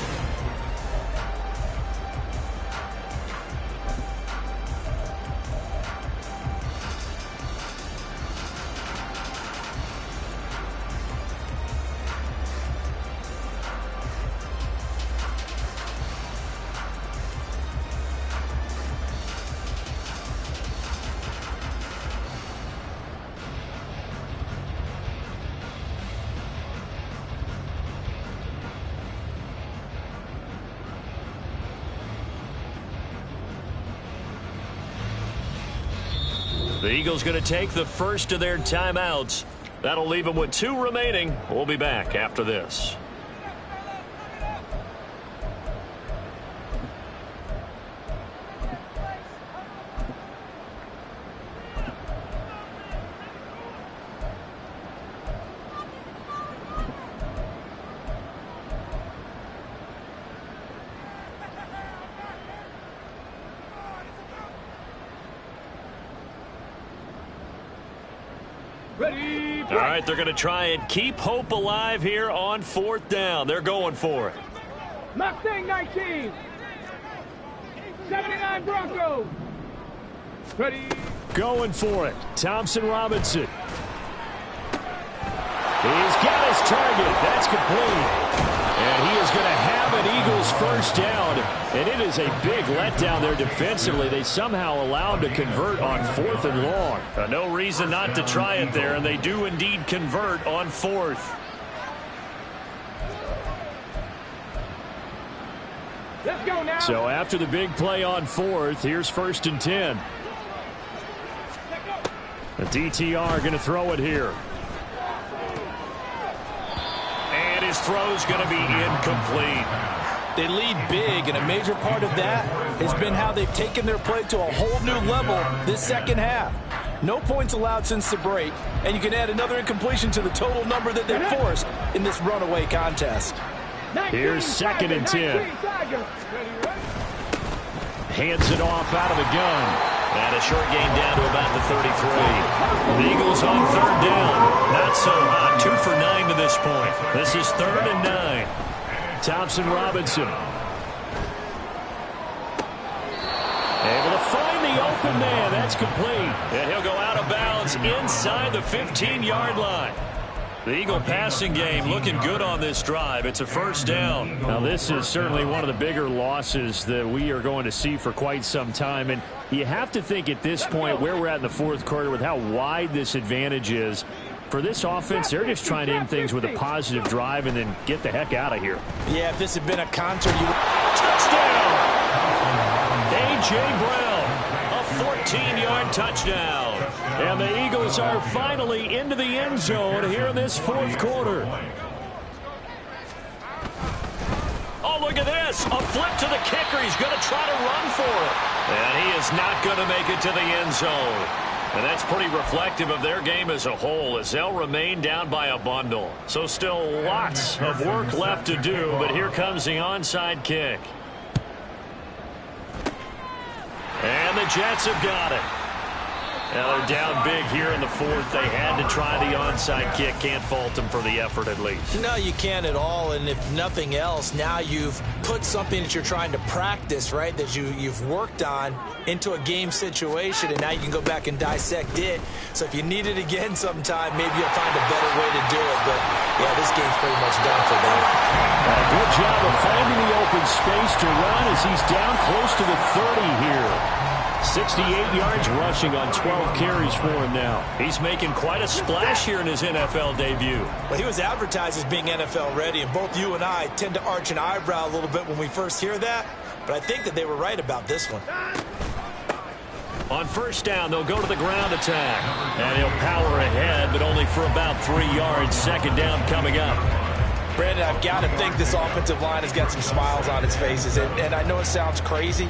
The Eagles going to take the first of their timeouts. That'll leave them with 2 remaining. We'll be back after this. All right, they're going to try and keep hope alive here on 4th down. They're going for it. Mustang 19. 79 Broncos. Ready. Going for it. Thompson Robinson. He's got his target. That's complete. And he is going to have an Eagles first down. And it is a big letdown there defensively. They somehow allowed to convert on 4th and long. No reason not to try it there, and they do indeed convert on 4th. Let's go now. So after the big play on 4th, here's 1st and 10. The DTR going to throw it here. And his throw's going to be incomplete. They lead big, and a major part of that has been how they've taken their play to a whole new level this second half. No points allowed since the break, and you can add another incompletion to the total number that they forced in this runaway contest. Here's 2nd and 10. Hands it off out of the gun. And a short gain down to about the 33. The Eagles on 3rd down. Not so hot. 2 for 9 to this point. This is 3rd and 9. Thompson Robinson. Able to find the open man. That's complete. And he'll go out of bounds inside the 15-yard line. The Eagle passing game looking good on this drive. It's a first down. Now, this is certainly one of the bigger losses that we are going to see for quite some time. And you have to think at this point where we're at in the 4th quarter with how wide this advantage is. For this offense, they're just trying to end things with a positive drive and then get the heck out of here. Yeah, if this had been a concert, you would... Touchdown! A.J. Brown, a 14-yard touchdown. And the Eagles are finally into the end zone here in this 4th quarter. Oh, look at this. A flip to the kicker. He's going to try to run for it. And he is not going to make it to the end zone. And that's pretty reflective of their game as a whole, as they'll remain down by a bundle. So still lots of work left to do, but here comes the onside kick. And the Jets have got it. Now they're down big here in the 4th. They had to try the onside kick. Can't fault them for the effort at least. No, you can't at all. And if nothing else, now you've put something that you're trying to practice, right, that you've worked on into a game situation, and now you can go back and dissect it. So if you need it again sometime, maybe you'll find a better way to do it. But, yeah, this game's pretty much done for them. A good job of finding the open space to run as he's down close to the 30 here. 68 yards rushing on 12 carries for him now. He's making quite a splash here in his NFL debut. Well, he was advertised as being NFL ready, and both you and I tend to arch an eyebrow a little bit when we first hear that, but I think that they were right about this one. On first down, they'll go to the ground attack. And he'll power ahead, but only for about 3 yards. 2nd down coming up. Brandon, I've got to think this offensive line has got some smiles on its faces, and I know it sounds crazy,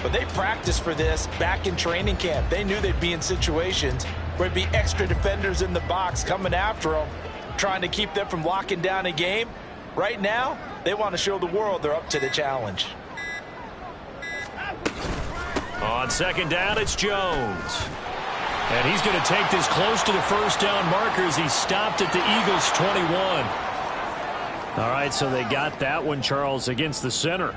but they practiced for this back in training camp. They knew they'd be in situations where there'd be extra defenders in the box coming after them, trying to keep them from locking down a game. Right now, they want to show the world they're up to the challenge. On 2nd down, it's Jones. And he's going to take this close to the first down marker as he stopped at the Eagles' 21. All right, so they got that one, Charles, against the center.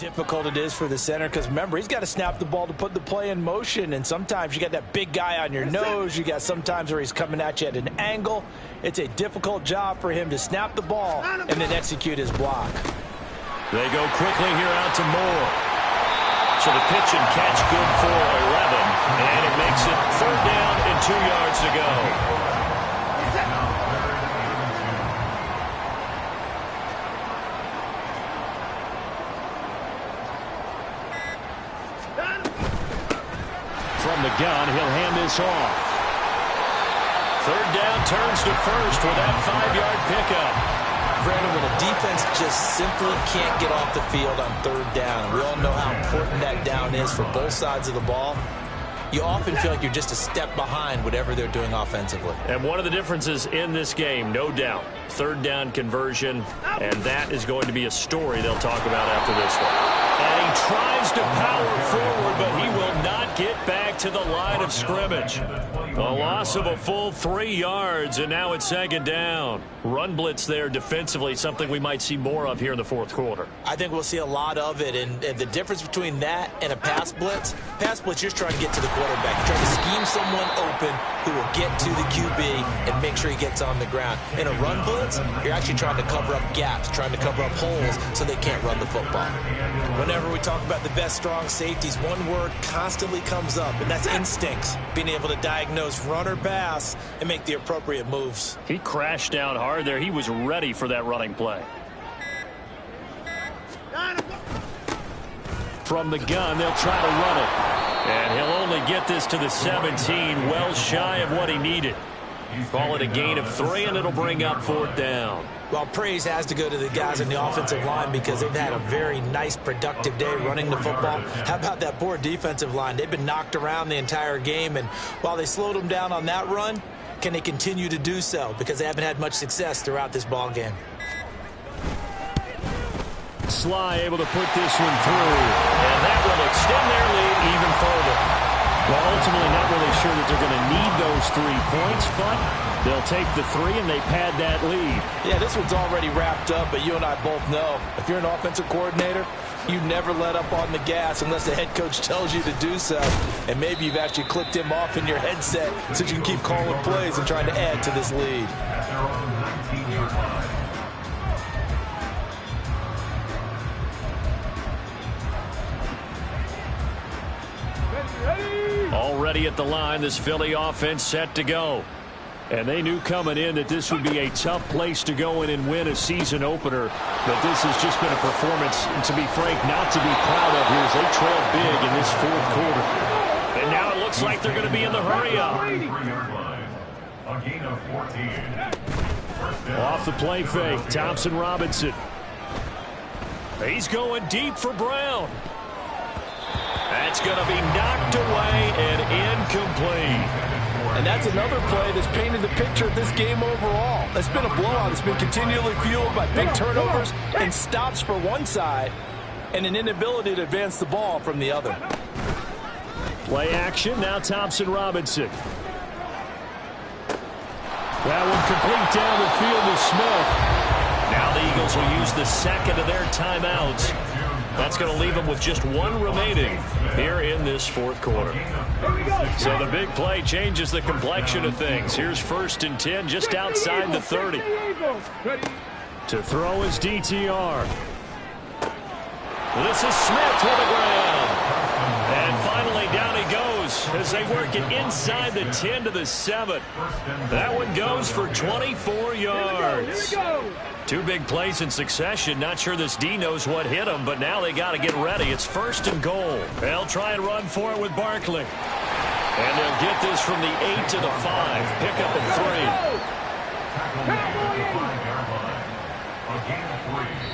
difficult it is for the center, because remember, he's got to snap the ball to put the play in motion, and sometimes you got that big guy on your nose. You got sometimes where he's coming at you at an angle. It's a difficult job for him to snap the ball and then execute his block. They go quickly here out to Moore. So the pitch and catch good for 11, and it makes it 3rd down and 2 yards to go. From the gun, he'll hand this off. 3rd down, turns to first with that 5-yard pickup. Brandon, when a defense just simply can't get off the field on 3rd down, we all know how important that down is for both sides of the ball. You often feel like you're just a step behind whatever they're doing offensively. And one of the differences in this game, no doubt, 3rd down conversion, and that is going to be a story they'll talk about after this one. And he tries to power forward, but he will not get back to the line of scrimmage. A loss of a full 3 yards, and now it's 2nd down. Run blitz there defensively, something we might see more of here in the 4th quarter. I think we'll see a lot of it, and the difference between that and a pass blitz, you're just trying to get to the quarterback. You're trying to scheme someone open who will get to the QB and make sure he gets on the ground. In a run blitz, you're actually trying to cover up gaps, trying to cover up holes so they can't run the football. Whenever we talk about the best strong safeties, one word constantly comes up, and that's instincts. Being able to diagnose run or pass and make the appropriate moves. He crashed down hard there. He was ready for that running play. From the gun, they'll try to run it. And he'll only get this to the 17, well shy of what he needed. Call it a gain of 3, and it'll bring up 4th down. Well, praise has to go to the guys on the offensive line because they've had a very nice, productive day running the football. How about that poor defensive line? They've been knocked around the entire game, and while they slowed them down on that run, can they continue to do so? Because they haven't had much success throughout this ball game. Sly able to put this one through, and that will extend their lead even further. Well, ultimately not really sure that they're going to need those 3 points, but they'll take the 3 and they pad that lead. Yeah, this one's already wrapped up, but you and I both know if you're an offensive coordinator, you never let up on the gas unless the head coach tells you to do so. And maybe you've actually clicked him off in your headset so you can keep calling plays and trying to add to this lead. Already at the line, this Philly offense set to go. And they knew coming in that this would be a tough place to go in and win a season opener. But this has just been a performance, to be frank, not to be proud of here as they trail big in this 4th quarter. And now it looks like they're going to be in the hurry-up. A gain of 14. Off the play fake, Thompson Robinson. He's going deep for Brown. That's going to be knocked away and incomplete. And that's another play that's painted the picture of this game overall. It's been a blowout. It's been continually fueled by big turnovers and stops for one side and an inability to advance the ball from the other. Play action, now Thompson Robinson. That one complete down the field to Smith. Now the Eagles will use the 2nd of their timeouts. That's going to leave them with just 1 remaining here in this 4th quarter. So the big play changes the complexion of things. Here's 1st and 10 just outside the 30. To throw is DTR. This is Smith to the ground. And finally down he goes as they work it inside the 10 to the 7. That one goes for 24 yards. 2 big plays in succession. Not sure this D knows what hit him, but now they got to get ready. It's 1st and goal. They'll try and run for it with Barkley. And they'll get this from the 8 to the 5. Pick up at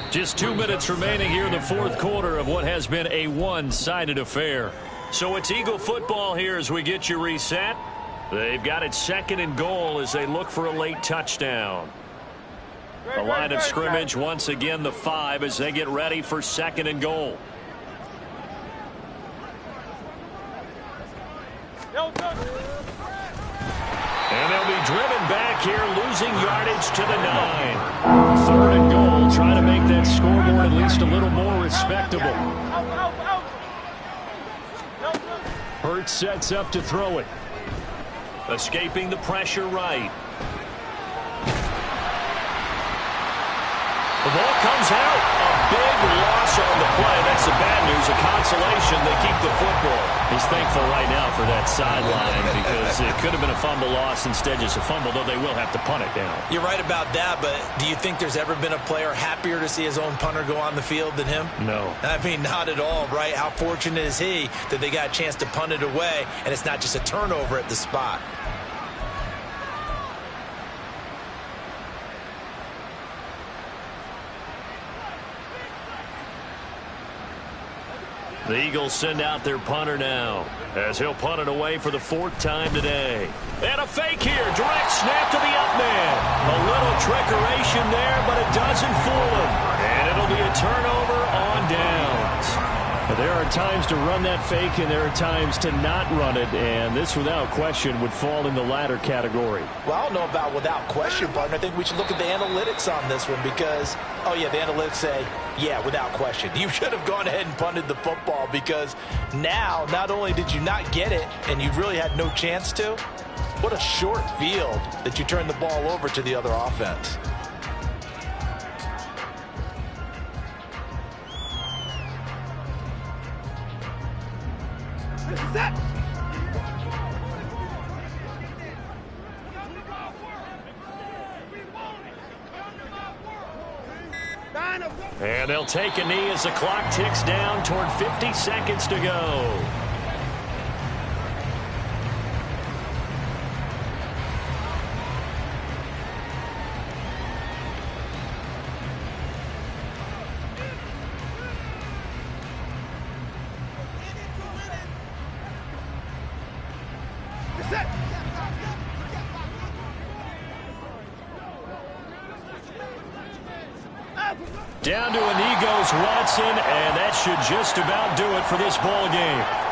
3. Just 2 minutes remaining here in the 4th quarter of what has been a one-sided affair. So it's Eagle football here as we get you reset. They've got it 2nd and goal as they look for a late touchdown. The line of scrimmage once again the 5 as they get ready for 2nd and goal. And they'll be driven back here, losing yardage to the 9. 3rd and goal, trying to make that scoreboard at least a little more respectable. Hurts sets up to throw it. Escaping the pressure right. The ball comes out. A big loss on the play. That's the bad news. A consolation, they keep the football. He's thankful right now for that sideline because it could have been a fumble loss, instead just a fumble, though they will have to punt it down. You're right about that, but do you think there's ever been a player happier to see his own punter go on the field than him? No. I mean, not at all, right? How fortunate is he that they got a chance to punt it away, and it's not just a turnover at the spot. The Eagles send out their punter now, as he'll punt it away for the 4th time today. And a fake here. Direct snap to the up man. A little trickeration there, but it doesn't fool him. And it'll be a turnover on downs. There are times to run that fake, and there are times to not run it, and this, without question, would fall in the latter category. Well, I don't know about without question, partner. I think we should look at the analytics on this one because, oh, yeah, the analytics say, yeah, without question. You should have gone ahead and punted the football because now, not only did you not get it, and you really had no chance to, what a short field that you turned the ball over to the other offense. And they'll take a knee as the clock ticks down toward 50 seconds to go. Down to a knee goes Watson, and that should just about do it for this ball game.